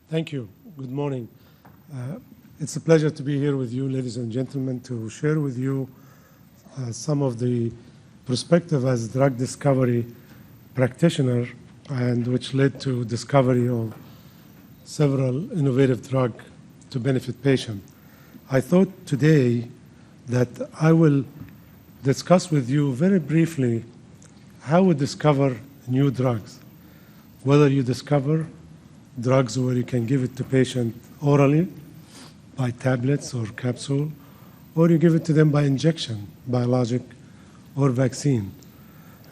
Thank you. Good morning. It's a pleasure to be here with you, ladies and gentlemen, to share with you some of the perspective as drug discovery practitioner, and which led to discovery of several innovative drugs to benefit patients. I thought today that I will discuss with you very briefly how we discover new drugs, whether you discover drugs where you can give it to patient orally by tablets or capsule, or you give it to them by injection, biologic or vaccine.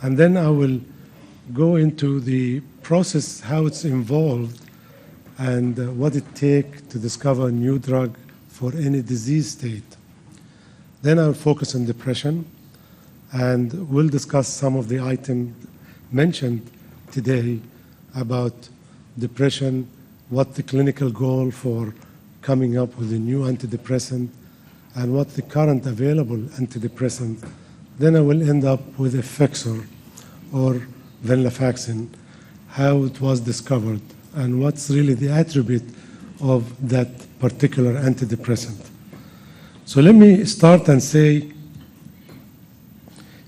And then I will go into the process, how it's involved, and what it takes to discover a new drug for any disease state. Then I'll focus on depression, and we'll discuss some of the items mentioned today about depression, what the clinical goal for coming up with a new antidepressant, and what the current available antidepressant. Then I will end up with Effexor or venlafaxine, how it was discovered, and what's really the attribute of that particular antidepressant. So let me start and say,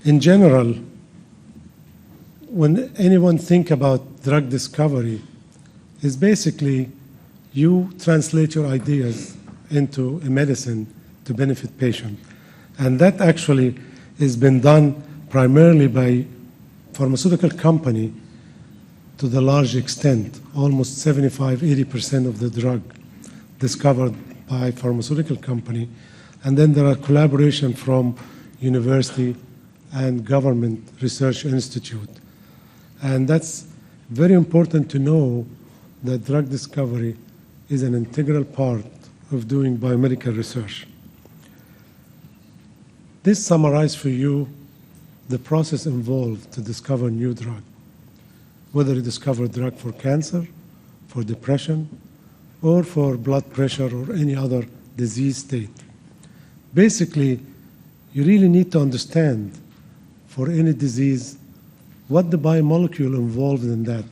in general, when anyone think about drug discovery, is basically you translate your ideas into a medicine to benefit patients. And that actually has been done primarily by pharmaceutical company to the large extent, almost 75–80% of the drug discovered by pharmaceutical company. And then there are collaboration from university and government research institute. And that's very important to know that drug discovery is an integral part of doing biomedical research. This summarizes for you the process involved to discover a new drug, whether you discover a drug for cancer, for depression, or for blood pressure or any other disease state. Basically, you really need to understand for any disease what the biomolecule involved in that.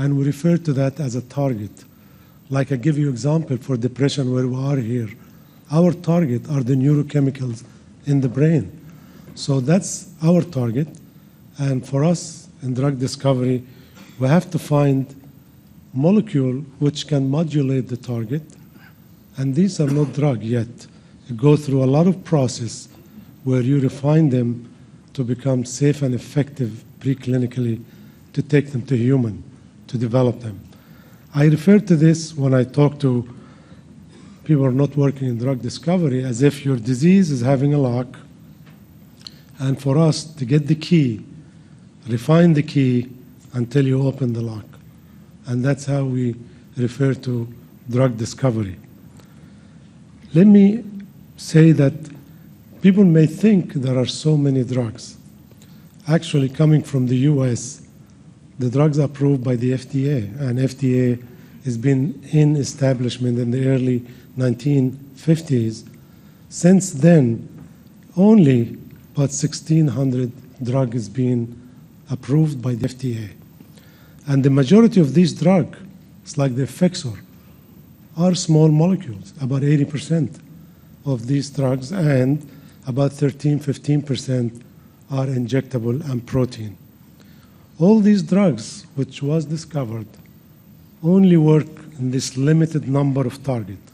And we refer to that as a target. Like I give you example for depression where we are here. Our target are the neurochemicals in the brain. So that's our target. And for us in drug discovery, we have to find molecule which can modulate the target. And these are not drug yet. You go through a lot of process where you refine them to become safe and effective preclinically to take them to human, to develop them. I refer to this when I talk to people who are not working in drug discovery as if your disease is having a lock, and for us to get the key, refine the key until you open the lock. And that's how we refer to drug discovery. Let me say that people may think there are so many drugs. Actually, coming from the US, the drugs are approved by the FDA, and FDA has been in establishment in the early 1950s. Since then, only about 1,600 drugs has been approved by the FDA. And the majority of these drugs, it's like the Effexor, are small molecules, about 80% of these drugs, and about 13–15% are injectable and protein. All these drugs, which was discovered, only work in this limited number of targets.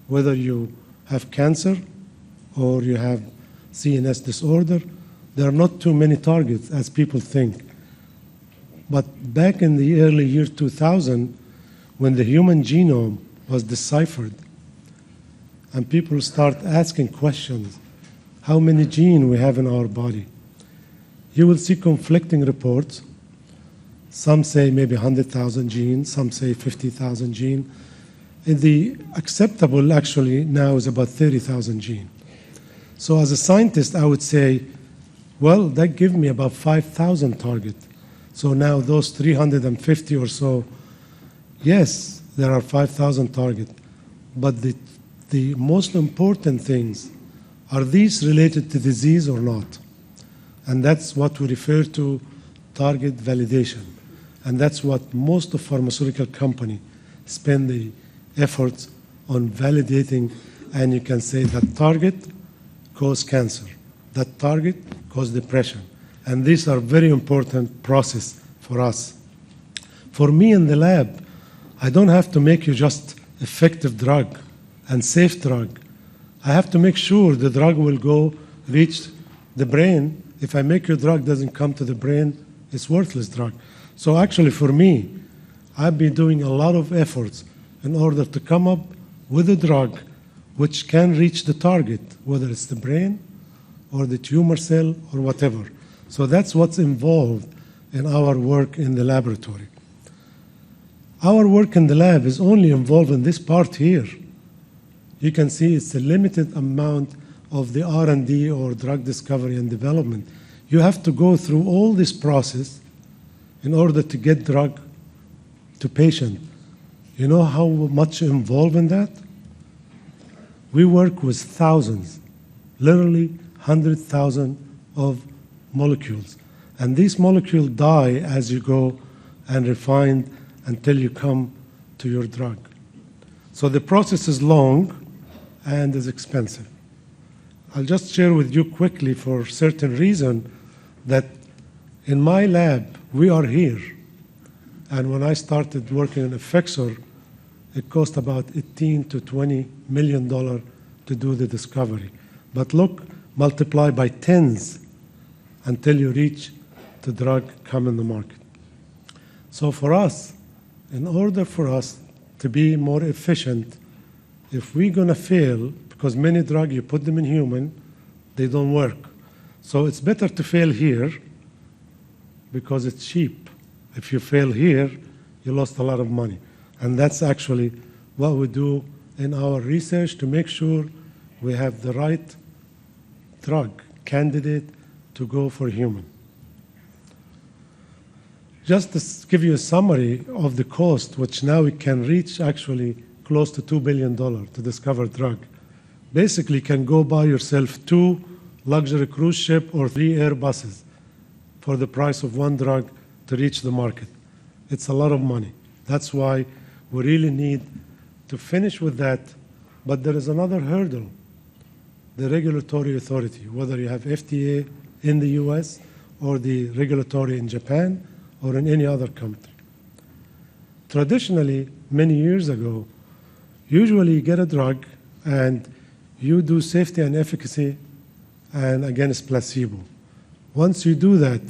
Whether you have cancer or you have CNS disorder, there are not too many targets as people think. But back in the early year 2000, when the human genome was deciphered, and people start asking questions, how many genes we have in our body, you will see conflicting reports. Some say maybe 100,000 genes, some say 50,000 genes. And the acceptable actually now is about 30,000 genes. So as a scientist, I would say, well, that gives me about 5,000 targets. So now those 350 or so, yes, there are 5,000 targets. But the most important things, are these related to disease or not? And that's what we refer to target validation. And that's what most of pharmaceutical companies spend the efforts on validating, and you can say that target causes cancer, that target causes depression. And these are very important process for us. For me in the lab, I don't have to make you just effective drug and safe drug. I have to make sure the drug will go reach the brain. If I make your drug doesn't come to the brain, it's worthless drug. So actually for me, I've been doing a lot of efforts in order to come up with a drug which can reach the target, whether it's the brain or the tumor cell or whatever. So that's what's involved in our work in the laboratory. Our work in the lab is only involved in this part here. You can see it's a limited amount of the R&D or drug discovery and development. You have to go through all this process in order to get drug to patient. You know how much involved in that? We work with thousands, literally 100,000 of molecules. And these molecules die as you go and refine until you come to your drug. So the process is long and is expensive. I'll just share with you quickly for certain reason that in my lab, we are here. And when I started working on Effexor, it cost about $18 to $20 million to do the discovery. But look, multiply by tens until you reach the drug come in the market. So for us, in order for us to be more efficient, if we're going to fail, because many drugs, you put them in human, they don't work. So it's better to fail here because it's cheap. If you fail here, you lost a lot of money. And that's actually what we do in our research to make sure we have the right drug candidate to go for human. Just to give you a summary of the cost, which now we can reach actually close to $2 billion to discover a drug. Basically, you can go buy yourself 2 luxury cruise ship or 3 Airbuses for the price of one drug to reach the market. It's a lot of money. That's why we really need to finish with that. But there is another hurdle, the regulatory authority, whether you have FDA in the US or the regulatory in Japan or in any other country. Traditionally, many years ago, usually you get a drug and you do safety and efficacy and against placebo. Once you do that,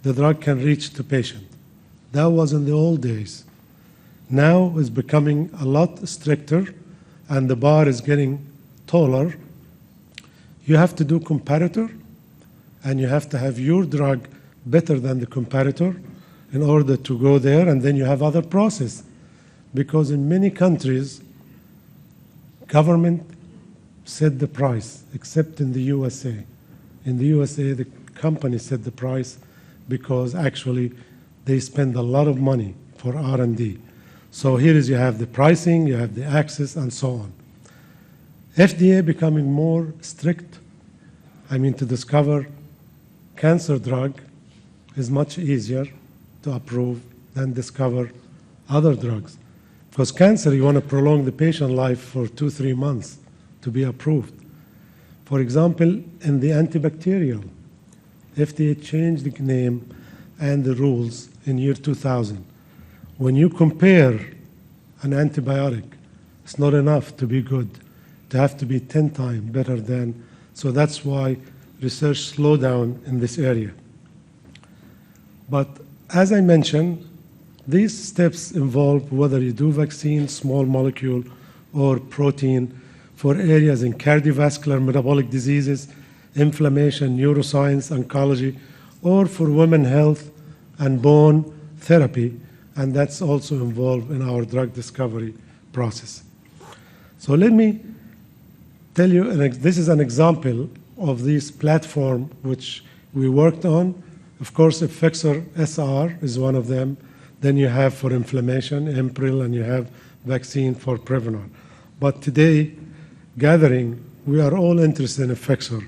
the drug can reach the patient. That was in the old days. Now it's becoming a lot stricter and the bar is getting taller. You have to do comparator and you have to have your drug better than the comparator in order to go there, and then you have other process. Because in many countries, government set the price, except in the USA. In the USA, the company set the price because actually they spend a lot of money for R&D. So here is you have the pricing, you have the access, and so on. FDA becoming more strict. I mean, to discover cancer drug is much easier to approve than discover other drugs. Because cancer, you want to prolong the patient life for 2-3 months to be approved. For example, in the antibacterial, FDA changed the name and the rules in year 2000. When you compare an antibiotic, it's not enough to be good. They have to be 10 times better than. So that's why research slowed down in this area. But as I mentioned, these steps involve whether you do vaccine, small molecule, or protein for areas in cardiovascular, metabolic diseases, inflammation, neuroscience, oncology, or for women's health and bone therapy, and that's also involved in our drug discovery process. So let me tell you, this is an example of this platform which we worked on. Of course, Effexor SR is one of them. Then you have for inflammation, Impril, and you have vaccine for Prevnar. But today, gathering, we are all interested in Effexor.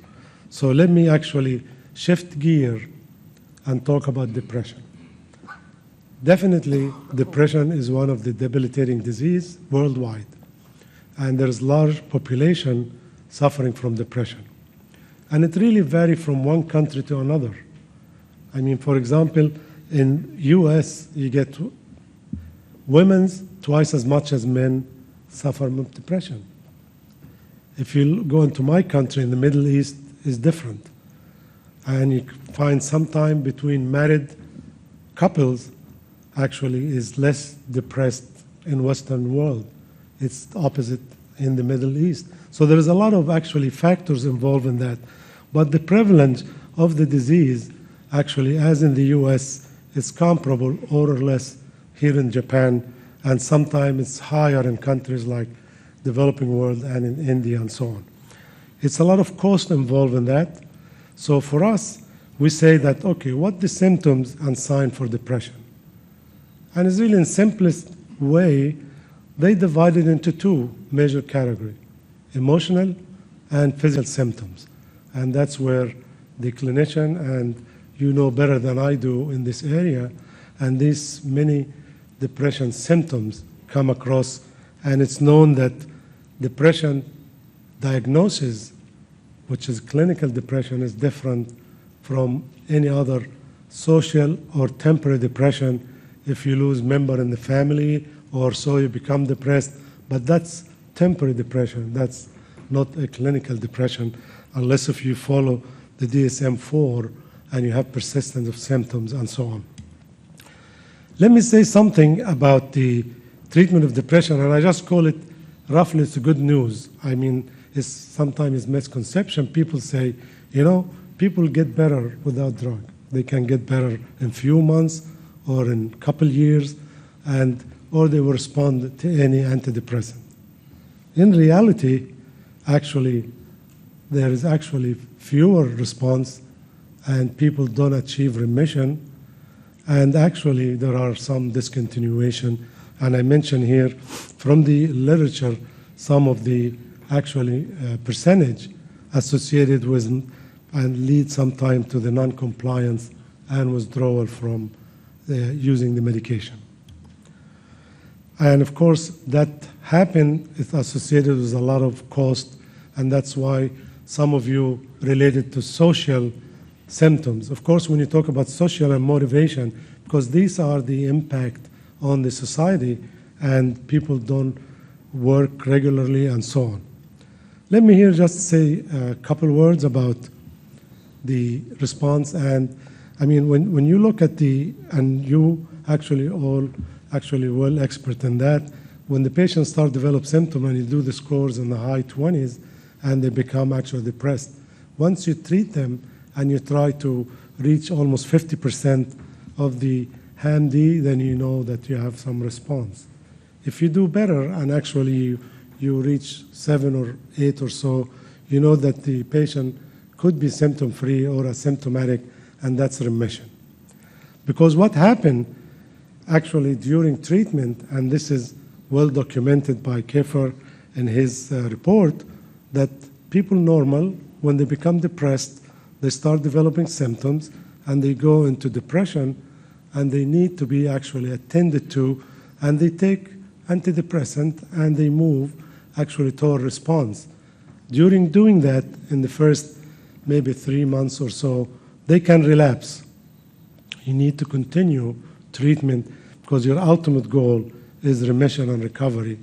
So let me actually shift gear and talk about depression. Definitely, depression is one of the debilitating diseases worldwide, and there's large population suffering from depression. And it really varies from one country to another. I mean, for example, in US, you get women's twice as much as men suffer from depression. If you go into my country, in the Middle East, is different. And you find sometime between married couples actually is less depressed in Western world. It's the opposite in the Middle East. So there is a lot of actually factors involved in that. But the prevalence of the disease actually, as in the US, is comparable more or less here in Japan, and sometimes it's higher in countries like developing world and in India and so on. It's a lot of cost involved in that. So for us, we say that, okay, what the symptoms and signs for depression? And it's really in simplest way, they divide it into two major categories, emotional and physical symptoms. And that's where the clinician, and you know better than I do in this area, and these many depression symptoms come across, and it's known that depression diagnosis, which is clinical depression, is different from any other social or temporary depression. If you lose member in the family or so, you become depressed, but that's temporary depression. That's not a clinical depression, unless if you follow the DSM-4 and you have persistence of symptoms and so on. Let me say something about the treatment of depression, and I just call it roughly, it's good news. I mean, it's sometimes misconception. People say, you know, people get better without drug. They can get better in few months or in couple years, or they will respond to any antidepressant. In reality, actually, there is actually fewer response, and people don't achieve remission, and actually there are some discontinuation. And I mentioned here from the literature some of the actually percentage associated with and lead sometimes to the non-compliance and withdrawal from using the medication. And of course, that happen is associated with a lot of cost, and that's why some of you related to social symptoms. Of course, when you talk about social and motivation, because these are the impact on the society, and people don't work regularly and so on. Let me here just say a couple words about the response. And I mean, when you look at and you actually all actually well expert in that, when the patients start develop symptoms and you do the scores in the high 20s and they become actually depressed, once you treat them and you try to reach almost 50% of the HAM-D, then you know that you have some response. If you do better and actually you reach 7 or 8 or so, you know that the patient could be symptom-free or asymptomatic, and that's remission. Because what happened actually during treatment, and this is well documented by Keffer in his report, that people normal, when they become depressed, they start developing symptoms and they go into depression, and they need to be actually attended to, and they take antidepressant and they move actually toward response. During doing that, in the first maybe 3 months or so, they can relapse. You need to continue treatment because your ultimate goal is remission and recovery,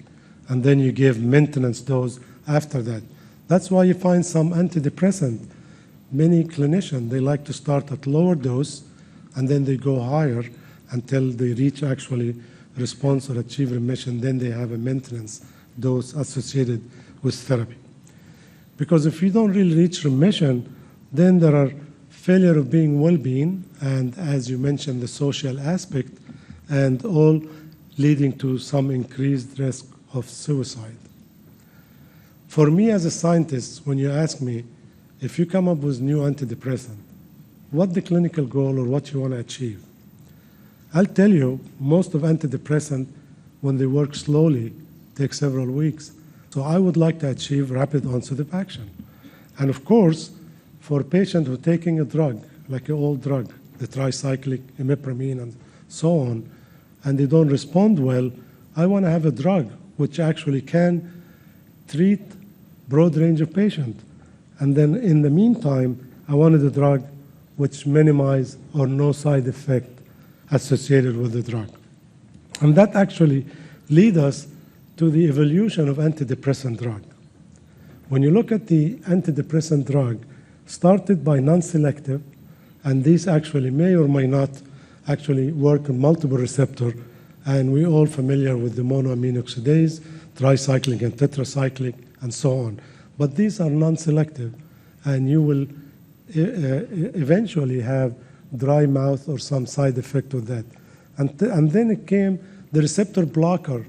and then you give maintenance dose after that. That's why you find some antidepressant. Many clinicians, they like to start at lower dose and then they go higher until they reach actually response or achieve remission. Then they have a maintenance dose associated with therapy. Because if you don't really reach remission, then there are failure of being well-being, and as you mentioned, the social aspect, and all leading to some increased risk of suicide. For me as a scientist, when you ask me, if you come up with new antidepressant, what the clinical goal or what you want to achieve? I'll tell you, most of antidepressant, when they work slowly, take several weeks. So I would like to achieve rapid onset of action. And of course, for a patient who's taking a drug, like an old drug, the tricyclic, imipramine, and so on, and they don't respond well, I want to have a drug which actually can treat broad range of patients. And then in the meantime, I wanted a drug which minimize or no side effect associated with the drug. And that actually lead us to the evolution of antidepressant drug. When you look at the antidepressant drug, started by non-selective, and these actually may or may not actually work on multiple receptors, and we're all familiar with the monoamine oxidase, tricyclic and tetracyclic, and so on. But these are non-selective, and you will eventually have dry mouth or some side effect of that. And then it came the receptor blocker,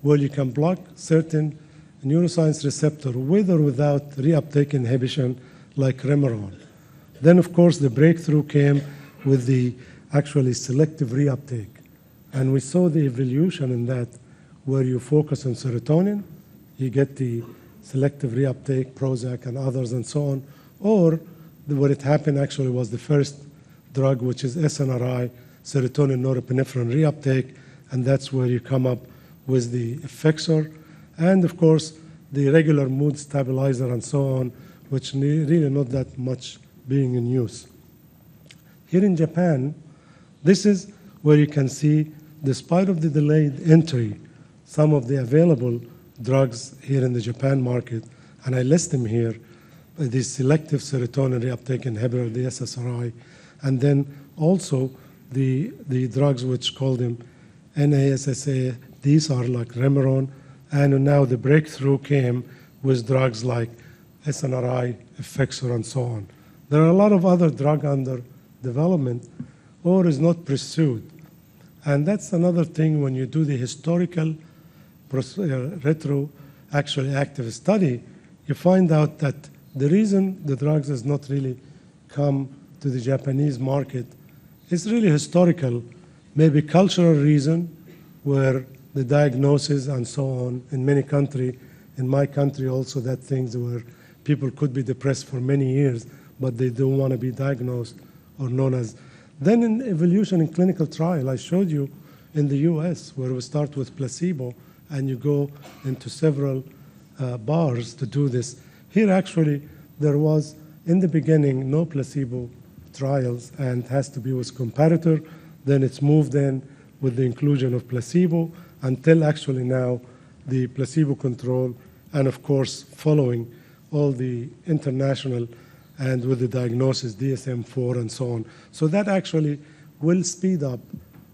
where you can block certain neuroscience receptor with or without reuptake inhibition, like Remeron. Then, of course, the breakthrough came with the actually selective reuptake. And we saw the evolution in that, where you focus on serotonin, you get the selective reuptake, Prozac and others and so on, or what it happened actually was the first drug, which is SNRI, serotonin norepinephrine reuptake, and that's where you come up with the Effexor, and of course the regular mood stabilizer and so on, which really not that much being in use. Here in Japan, this is where you can see, despite of the delayed entry, some of the available drugs here in the Japan market, and I list them here, the selective serotonin reuptake inhibitor, the SSRI, and then also the drugs which call them NASSA. These are like Remeron, and now the breakthrough came with drugs like SNRI, Effexor, and so on. There are a lot of other drugs under development or is not pursued. And that's another thing when you do the historical retro actually active study, you find out that the reason the drugs has not really come to the Japanese market is really historical, maybe cultural reason, where the diagnosis and so on in many countries, in my country also, that things where people could be depressed for many years, but they don't want to be diagnosed or known as. Then in evolution in clinical trial, I showed you in the US, where we start with placebo and you go into several bars to do this. Here actually, there was in the beginning no placebo trials and has to be with comparator. Then it's moved in with the inclusion of placebo until actually now the placebo control, and of course following all the international and with the diagnosis DSM-4 and so on. So that actually will speed up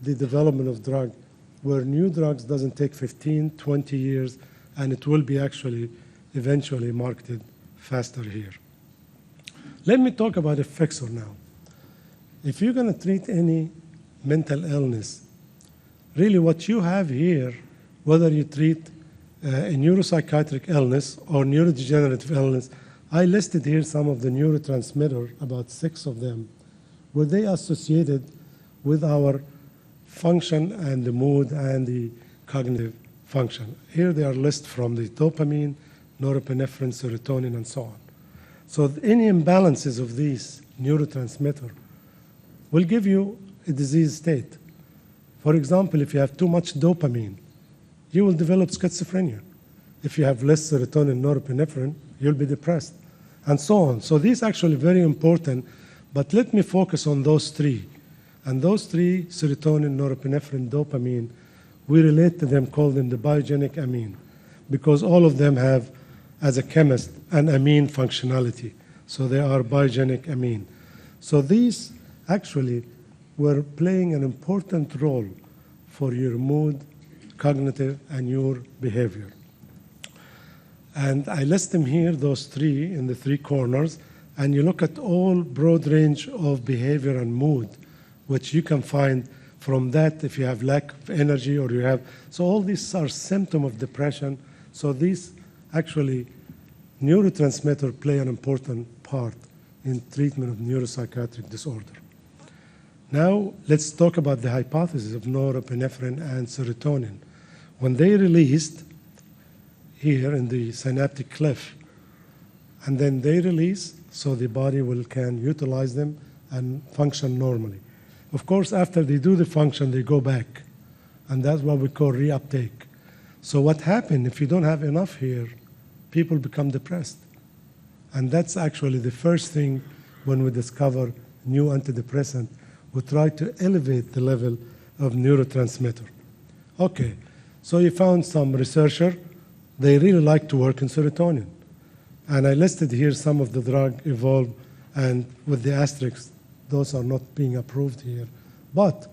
the development of drug, where new drugs doesn't take 15, 20 years, and it will be actually eventually marketed faster here. Let me talk about Effexor now. If you're going to treat any mental illness, really what you have here, whether you treat a neuropsychiatric illness or neurodegenerative illness, I listed here some of the neurotransmitters, about 6 of them, where they are associated with our function and the mood and the cognitive function. Here they are listed from the dopamine, norepinephrine, serotonin, and so on. So any imbalances of these neurotransmitters will give you a disease state. For example, if you have too much dopamine, you will develop schizophrenia. If you have less serotonin, norepinephrine, you'll be depressed, and so on. So these are actually very important, but let me focus on those 3. And those 3, serotonin, norepinephrine, dopamine, we relate to them, call them the biogenic amine, because all of them have, as a chemist, an amine functionality. So they are biogenic amine. So these actually were playing an important role for your mood, cognitive, and your behavior. And I list them here, those 3 in the 3 corners, and you look at all broad range of behavior and mood, which you can find from that if you have lack of energy or you have, so all these are symptoms of depression. So these actually neurotransmitters play an important part in treatment of neuropsychiatric disorder. Now let's talk about the hypothesis of norepinephrine and serotonin. When they released here in the synaptic cleft, and then they release, so the body can utilize them and function normally. Of course, after they do the function, they go back. and that's what we call reuptake. So what happened, if you don't have enough here, people become depressed. And that's actually the first thing when we discover new antidepressant. We try to elevate the level of neurotransmitter. Okay, so you found some researcher, they really like to work in serotonin. And I listed here some of the drug evolved, and with the asterisks, those are not being approved here. But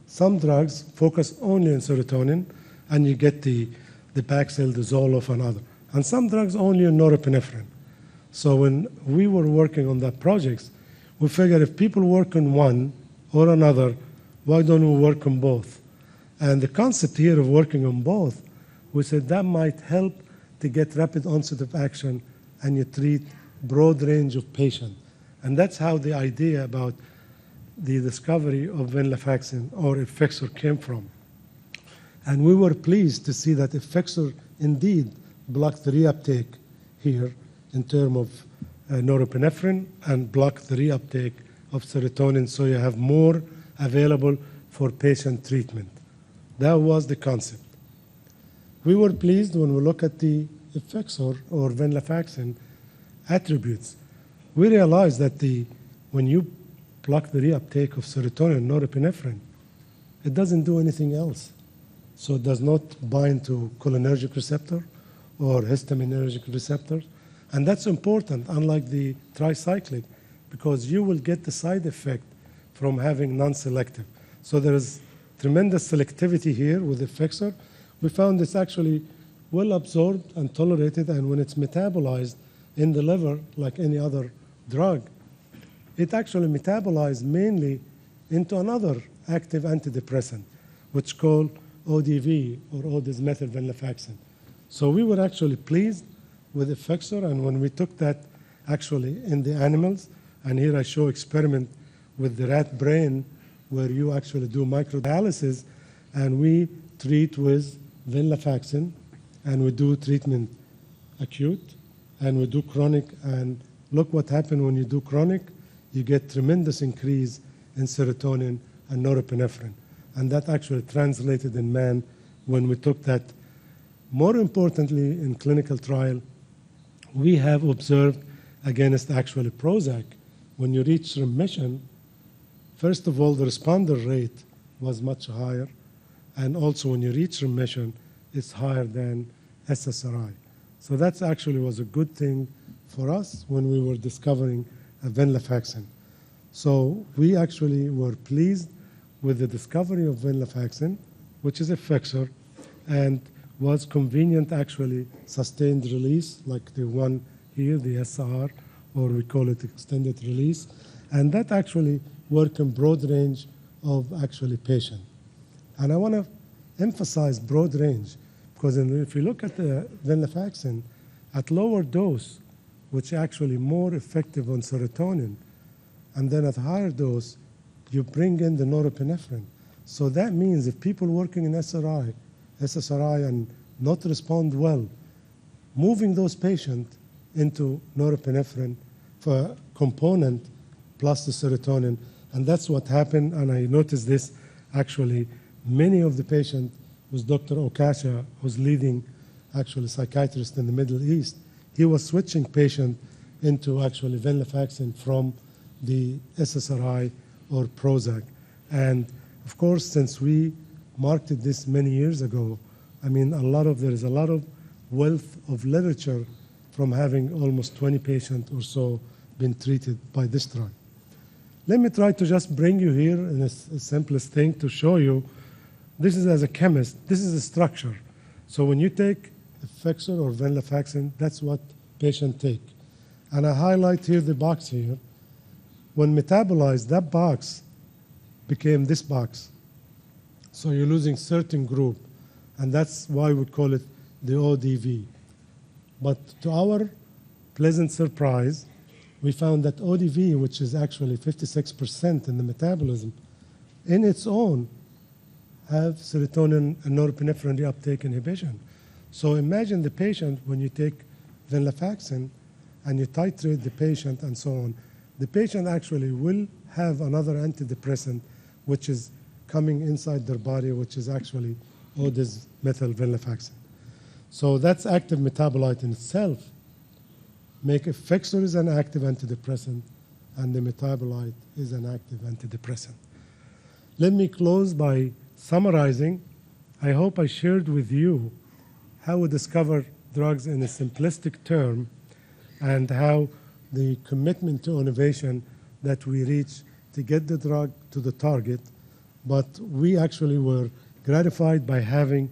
some drugs focus only on serotonin, and you get the Paxil, the Zoloft, and other. And some drugs only on norepinephrine. So when we were working on that projects, we figured if people work on one or another, why don't we work on both? And the concept here of working on both, we said that might help to get rapid onset of action and you treat broad range of patients. And that's how the idea about the discovery of venlafaxine or Effexor came from. And we were pleased to see that Effexor indeed blocked the reuptake here in terms of norepinephrine and blocked the reuptake of serotonin, so you have more available for patient treatment. That was the concept. We were pleased when we look at the Effexor or venlafaxine attributes. We realized that when you block the reuptake of serotonin and norepinephrine, it doesn't do anything else. So it does not bind to cholinergic receptor or histaminergic receptors. And that's important, unlike the tricyclic, because you will get the side effect from having non-selective. So there is tremendous selectivity here with Effexor. We found it's actually well absorbed and tolerated, and when it's metabolized in the liver, like any other drug, it actually metabolized mainly into another active antidepressant, which is called ODV, or O-desmethylvenlafaxine. So we were actually pleased with Effexor, and when we took that actually in the animals, and here I show experiment with the rat brain where you actually do microdialysis, and we treat with venlafaxine, and we do treatment acute, and we do chronic, and look what happened when you do chronic. You get tremendous increase in serotonin and norepinephrine. And that actually translated in man when we took that. More importantly, in clinical trial, we have observed against actually Prozac, when you reach remission, first of all, the responder rate was much higher. And also when you reach remission, it's higher than SSRI. So that actually was a good thing for us when we were discovering venlafaxine. So we actually were pleased with the discovery of venlafaxine, which is Effexor, and was convenient actually sustained release, like the one here, the SR, or we call it extended release. And that actually worked in broad range of actually patient. And I want to emphasize broad range, because if you look at the venlafaxine, at lower dose, which actually more effective on serotonin, and then at higher dose, you bring in the norepinephrine. So that means if people working in SSRI and not respond well, moving those patients into norepinephrine for component plus the serotonin, and that's what happened, and I noticed this actually, many of the patients with Dr. Okasha, who's leading actually psychiatrist in the Middle East, he was switching patient into actually venlafaxine from the SSRI or Prozac. And of course, since we marketed this many years ago, I mean, there is a lot of wealth of literature from having almost 20 patients or so been treated by this drug. Let me try to just bring you here in the simplest thing to show you. This is as a chemist, this is the structure. So when you take Effexor or venlafaxine, that's what patients take. And I highlight here the box here. When metabolized, that box became this box. So you're losing certain group, and that's why we call it the ODV. But to our pleasant surprise, we found that ODV, which is actually 56% in the metabolism, in its own have serotonin and norepinephrine reuptake inhibition. So imagine the patient when you take venlafaxine and you titrate the patient and so on, the patient actually will have another antidepressant which is coming inside their body, which is actually this methyl venlafaxine. So that's active metabolite in itself. Make Effexor is an active antidepressant, and the metabolite is an active antidepressant. Let me close by summarizing. I hope I shared with you how we discover drugs in a simplistic term and how the commitment to innovation that we reach to get the drug to the target, but we actually were gratified by having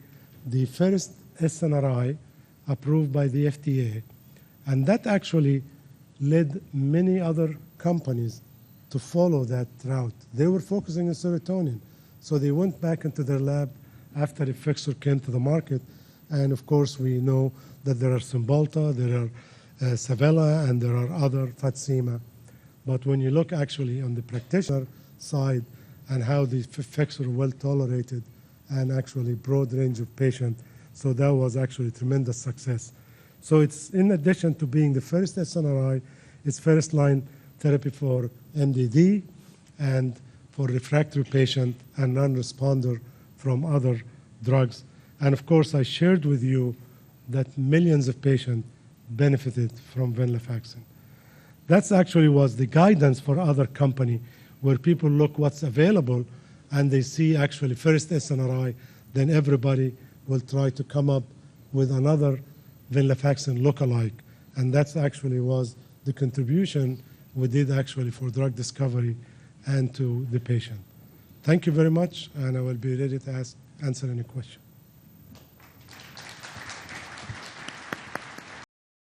the first SNRI approved by the FDA, and that actually led many other companies to follow that route. They were focusing on serotonin, so they went back into their lab after Effexor came to the market, and of course we know that there are Cymbalta, there are Savella, and there are other Fatsima. But when you look actually on the practitioner side and how the Effexor are well tolerated and actually broad range of patients, so that was actually tremendous success. So it's, in addition to being the first SNRI, it's first line therapy for MDD and for refractory patient and non-responder from other drugs. And of course, I shared with you that millions of patients benefited from venlafaxine. That's actually was the guidance for other company, where people look what's available and they see actually first SNRI, then everybody will try to come up with another venlafaxine lookalike. And that's actually was the contribution we did actually for drug discovery and to the patient. Thank you very much, and I will be ready to answer any question.